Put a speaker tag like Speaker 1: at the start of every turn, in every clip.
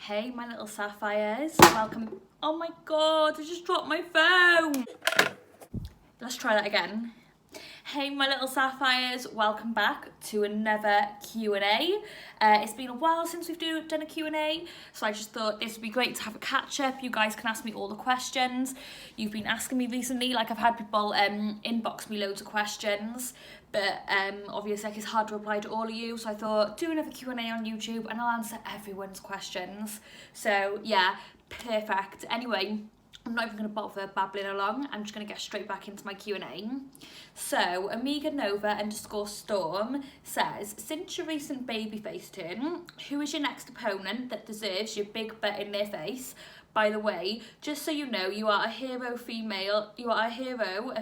Speaker 1: Hey my little sapphires, welcome. Oh my god, I just dropped my phone. Let's try that again. Hey my little sapphires, welcome back to another Q&A. It's been a while since we've done a Q&A, so I just thought this would be great to have a catch up. You guys can ask me all the questions you've been asking me recently. Like I've had people inbox me loads of questions, but obviously like, it's hard to reply to all of you, so I thought do another Q&A on YouTube and I'll answer everyone's questions. So yeah, perfect. Anyway, I'm not even going to bother babbling along, I'm just going to get straight back into my Q&A. So, Amiga Nova _Storm says, since your recent babyface turn, who is your next opponent that deserves your big butt in their face? By the way, just so you know, you are a hero, a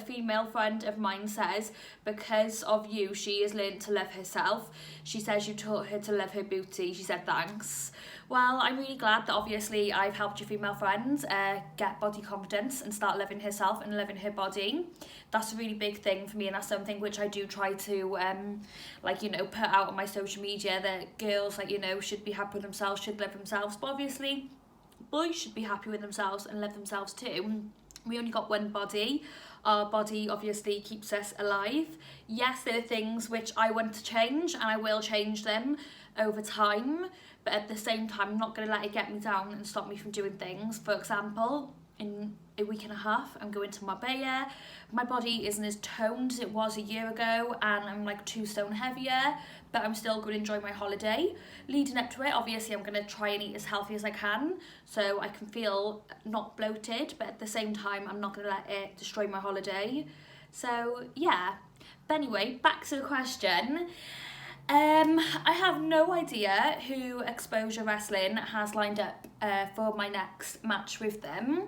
Speaker 1: female friend of mine says, because of you, she has learned to love herself. She says you taught her to love her booty. She said thanks. Well, I'm really glad that obviously I've helped your female friend get body confidence and start loving herself and loving her body. That's a really big thing for me, and that's something which I do try to put out on my social media, that girls should be happy with themselves, should love themselves, but obviously boys should be happy with themselves and love themselves too. We only got one body. Our body obviously keeps us alive. Yes, there are things which I want to change and I will change them over time, but at the same time I'm not going to let it get me down and stop me from doing things. For example, in a week and a half I'm going to Marbella. My body isn't as toned as it was a year ago and I'm like 2 stone heavier, but I'm still going to enjoy my holiday. Leading up to it, obviously I'm going to try and eat as healthy as I can so I can feel not bloated, but at the same time I'm not going to let it destroy my holiday. So yeah, but anyway, back to the question. I have no idea who Exposure Wrestling has lined up for my next match with them.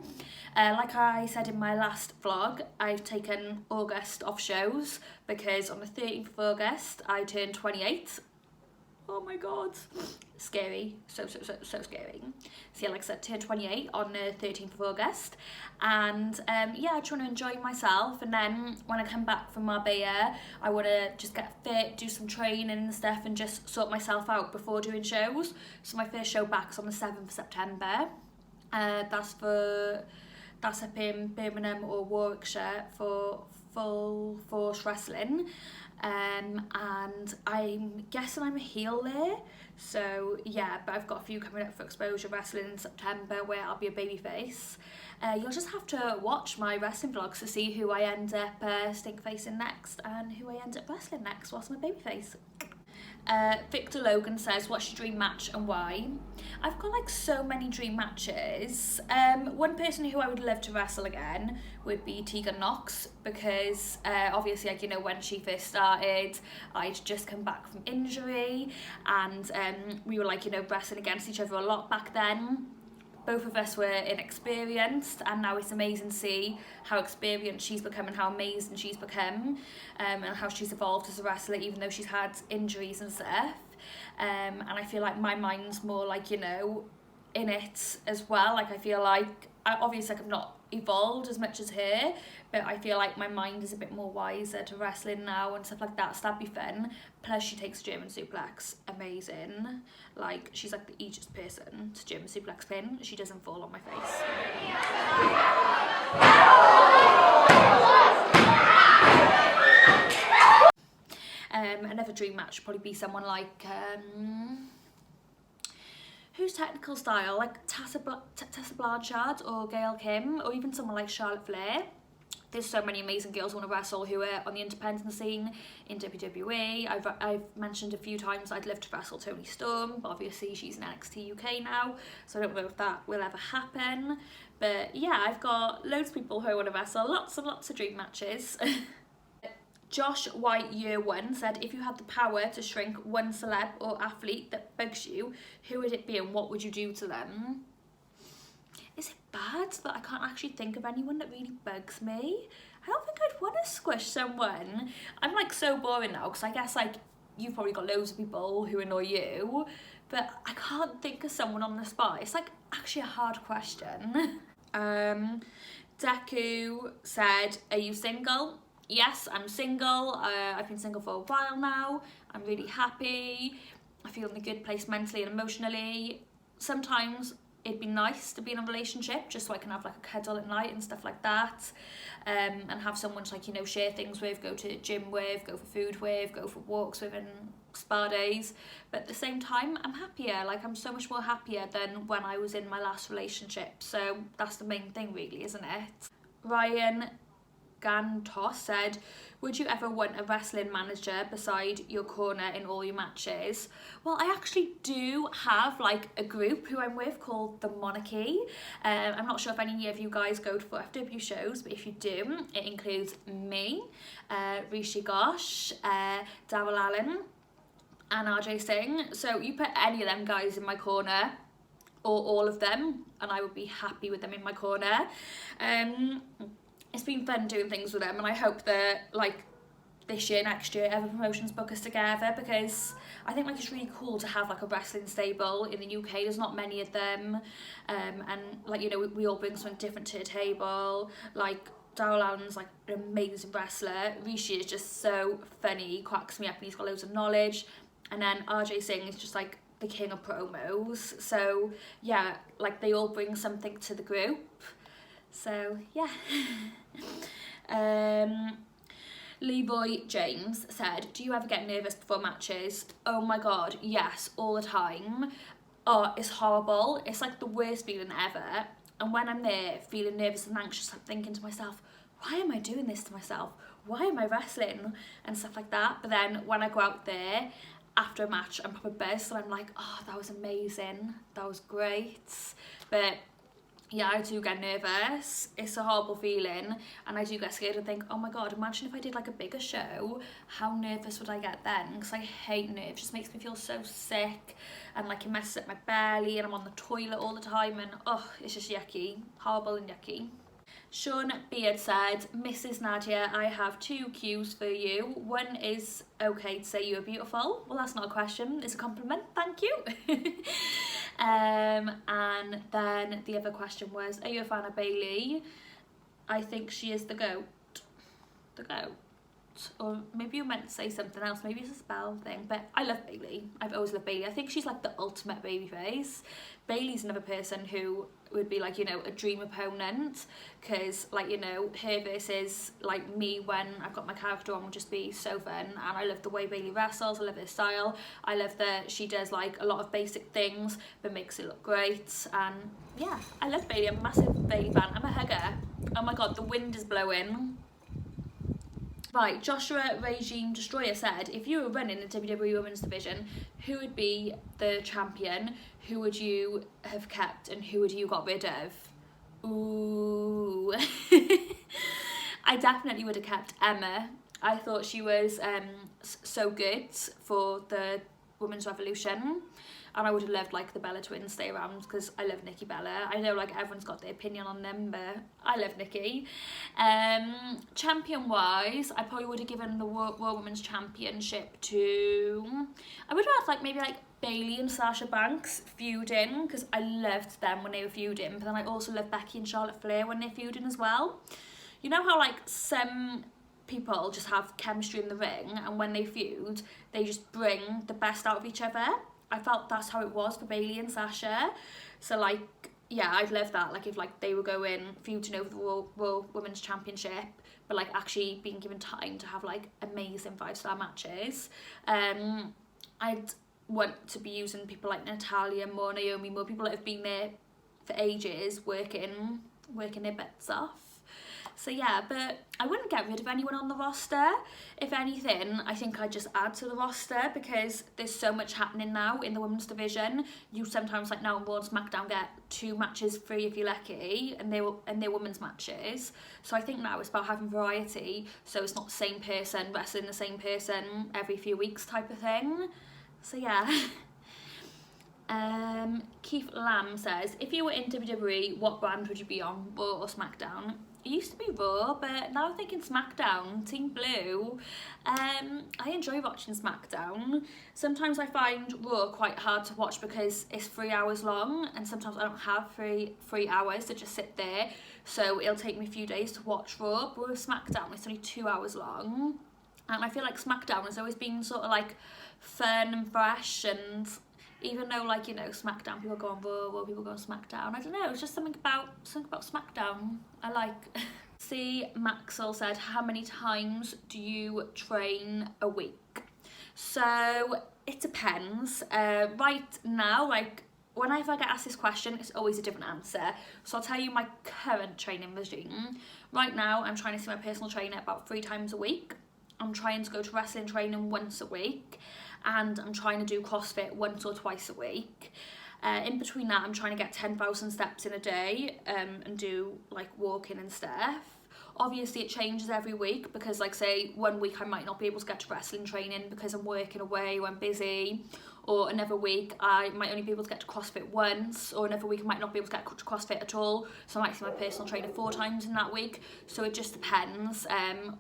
Speaker 1: Like I said in my last vlog, I've taken August off shows because on the 13th of August I turned 28. Oh my god, scary, so scary. So yeah, like I said, turned 28 on the 13th of August, and yeah, I just want to enjoy myself, and then when I come back from Marbella, I want to just get fit, do some training and stuff, and just sort myself out before doing shows. So my first show back is on the 7th of September. That's up in Birmingham or Warwickshire for Full Force Wrestling. And I'm guessing I'm a heel there, so yeah, but I've got a few coming up for Exposure Wrestling in September where I'll be a babyface. You'll just have to watch my wrestling vlogs to see who I end up stink facing next and who I end up wrestling next whilst I'm a babyface. Victor Logan says, what's your dream match and why? I've got like so many dream matches. One person who I would love to wrestle again would be Teagon Knox, because obviously, like, you know, when she first started, I'd just come back from injury, and we were like, you know, wrestling against each other a lot back then. Both of us were inexperienced, and now it's amazing to see how experienced she's become and how amazing she's become, and how she's evolved as a wrestler even though she's had injuries and stuff. And I feel like my mind's more like, you know, in it as well. Like I feel like, obviously like I've not evolved as much as her, but I feel like my mind is a bit more wiser to wrestling now and stuff like that, so that'd be fun. Plus she takes German suplex, amazing. Like she's like the easiest person to German suplex pin, she doesn't fall on my face. Another dream match would probably be someone like who's technical style, like Tessa Blanchard or Gail Kim, or even someone like Charlotte Flair. There's so many amazing girls who want to wrestle who are on the independent scene in WWE. I've mentioned a few times I'd love to wrestle Toni Storm, but obviously she's in NXT UK now, so I don't know if that will ever happen. But yeah, I've got loads of people who I want to wrestle, lots and lots of dream matches. Josh White Year One said, if you had the power to shrink one celeb or athlete that bugs you, who would it be and what would you do to them? Is it bad that I can't actually think of anyone that really bugs me? I don't think I'd want to squish someone. I'm like so boring now, because I guess like you've probably got loads of people who annoy you, but I can't think of someone on the spot. It's like actually a hard question. Deku said, are you single? Yes, I'm single. I've been single for a while now. I'm really happy. I feel in a good place mentally and emotionally. sometimes it'd be nice to be in a relationship just so I can have like a cuddle at night and stuff like that, and have someone to like, you know, share things with, go to gym with, go for food with, go for walks with and spa days. But at the same time, I'm happier, like I'm so much more happier than when I was in my last relationship. So that's the main thing really, isn't it? Ryan Gantos said, would you ever want a wrestling manager beside your corner in all your matches? Well, I actually do have like a group who I'm with called the Monarchy. I'm not sure if any of you guys go to FW shows, but if you do, it includes me, Rishi Ghosh, Daryl Allen and RJ Singh. So you put any of them guys in my corner, or all of them, and I would be happy with them in my corner. It's been fun doing things with them, and I hope that like this year, next year, Ever Promotions book us together, because I think like it's really cool to have like a wrestling stable in the UK. There's not many of them, and like, you know, we all bring something different to the table. Like Daryl Allen's like an amazing wrestler. Rishi is just so funny, he cracks me up and he's got loads of knowledge. And then RJ Singh is just like the king of promos. So yeah, like they all bring something to the group. So yeah. Leroy James said, do you ever get nervous before matches? Oh my god, yes, all the time. Oh, it's horrible. It's like the worst feeling ever. And when I'm there feeling nervous and anxious, I'm thinking to myself, why am I doing this to myself? Why am I wrestling? And stuff like that. But then when I go out there after a match, I'm proper buzzed, and I'm like, oh, that was amazing. That was great. But yeah, I do get nervous. It's a horrible feeling, and I do get scared and think, oh my god, imagine if I did like a bigger show, how nervous would I get then? Because I hate nerves. It just makes me feel so sick, and like it messes up my belly, and I'm on the toilet all the time, and oh, it's just yucky, horrible and yucky. Sean Beard said, Mrs. Nadia, I have 2 cues for you. One is okay to say you're beautiful. Well, that's not a question, it's a compliment, thank you. And then the other question was, are you a fan of Bailey? I think she is the GOAT. The GOAT. Or maybe you meant to say something else, maybe it's a spell thing, but I love Bailey. I've always loved Bailey. I think she's like the ultimate babyface. Bailey's another person who would be like, you know, a dream opponent, because like, you know, her versus like me when I've got my character on would just be so fun. And I love the way Bailey wrestles, I love her style, I love that she does like a lot of basic things but makes it look great. And yeah, I love Bailey. I'm a massive Bailey fan. I'm a hugger. Oh my god, the wind is blowing. Right, Joshua Regime Destroyer said, if you were running the WWE Women's Division, who would be the champion? Who would you have kept and who would you got rid of? Ooh. I definitely would have kept Emma. I thought she was so good for the Women's Revolution. And I would have loved like the Bella twins to stay around, because I love Nikki Bella. I know like everyone's got their opinion on them, but I love Nikki. Champion wise, I probably would have given the World Women's Championship to, I would have like maybe like Bailey and Sasha Banks feuding, because I loved them when they were feuding. But then I also love Becky and Charlotte Flair when they're feuding as well. You know how like some people just have chemistry in the ring, and when they feud, they just bring the best out of each other. I felt that's how it was for Bailey and Sasha. So like, yeah, I'd love that. Like if like they were going feuding over the World Women's Championship, but like actually being given time to have like amazing 5-star matches. I'd want to be using people like Natalia more, Naomi more, people that have been there for ages, working their butts off. So yeah, but I wouldn't get rid of anyone on the roster. If anything, I think I'd just add to the roster, because there's so much happening now in the women's division. You sometimes like now on Raw and Smackdown get 2 matches free if you're lucky, and they're women's matches. So I think now it's about having variety, so it's not the same person wrestling the same person every few weeks type of thing. So yeah. Keith Lamb says, if you were in WWE, what brand would you be on, Raw or Smackdown? It used to be Raw, but now I'm thinking Smackdown, Team Blue. I enjoy watching Smackdown. Sometimes I find Raw quite hard to watch because it's 3 hours long, and sometimes I don't have three hours to just sit there, so it'll take me a few days to watch Raw. But with Smackdown, it's only 2 hours long, and I feel like Smackdown has always been sort of like fun and fresh, and Even though, like, you know, Smackdown, people go on Raw, people go on Smackdown. I don't know, it's just something about Smackdown I like. See, Maxwell said, how many times do you train a week? So it depends. Right now, like, whenever I get asked this question, it's always a different answer. So I'll tell you my current training regime. Right now, I'm trying to see my personal trainer about 3 times a week. I'm trying to go to wrestling training once a week. And I'm trying to do CrossFit once or twice a week. In between that, I'm trying to get 10,000 steps in a day and do like walking and stuff. Obviously, it changes every week because, like, say, one week I might not be able to get to wrestling training because I'm working away or I'm busy. Or another week I might only be able to get to CrossFit once, or another week I might not be able to get to CrossFit at all, so I might see my personal trainer 4 times in that week. So it just depends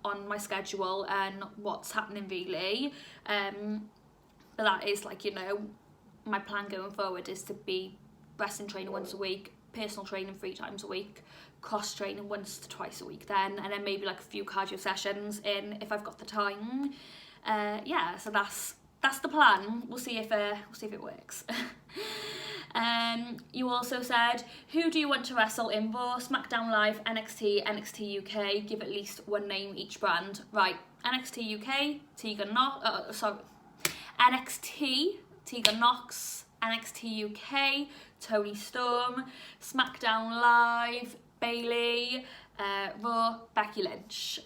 Speaker 1: on my schedule and what's happening really. But that is, like, you know, my plan going forward is to be wrestling trainer once a week, personal training 3 times a week, cross training once to twice a week then, and then maybe like a few cardio sessions in if I've got the time. Yeah, so that's the plan. We'll see if it works. You also said, who do you want to wrestle in Raw, SmackDown Live, NXT, NXT UK? Give at least one name each brand. Right, NXT UK, teagon, NXT, Tegan Knox, NXT UK, Toni Storm, SmackDown Live, Bailey, Raw, Becky Lynch.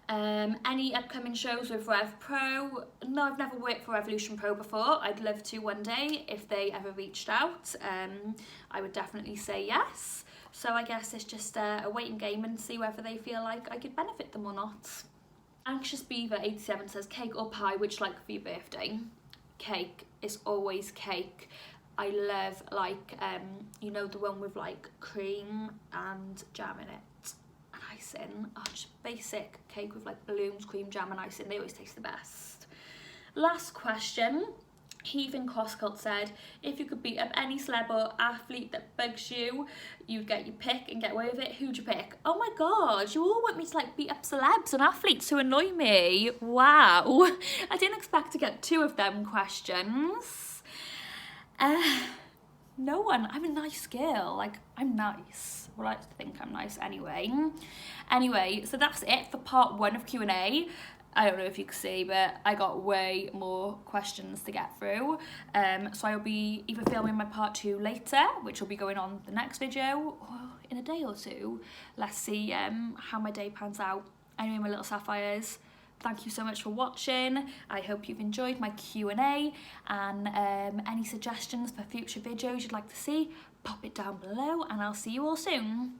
Speaker 1: Any upcoming shows with Rev Pro? No, I've never worked for Revolution Pro before. I'd love to one day if they ever reached out. I would definitely say yes. So I guess it's just a waiting game and see whether they feel like I could benefit them or not. Anxious Beaver 87 says, cake or pie, which like for your birthday? Cake is always cake. I love, like, you know, the one with like cream and jam in it and icing. Oh, just basic cake with like balloons, cream, jam and icing. They always taste the best. Last question. Heathen Crosscult said, if you could beat up any celeb or athlete that bugs you, you'd get your pick and get away with it, who'd you pick? Oh my god, you all want me to like beat up celebs and athletes who annoy me. Wow. I didn't expect to get 2 of them questions. No one. I'm a nice girl. Like, I'm nice. Well, I like to think I'm nice anyway. Anyway, so that's it for part 1 of Q&A. I don't know if you can see, but I got way more questions to get through. So I'll be either filming my part 2 later, which will be going on the next video, or in a day or 2. Let's see how my day pans out. Anyway, my little sapphires, thank you so much for watching. I hope you've enjoyed my Q&A, and any suggestions for future videos you'd like to see, pop it down below, and I'll see you all soon.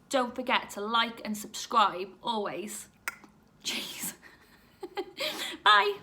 Speaker 1: Don't forget to like and subscribe, always. Jeez. Bye.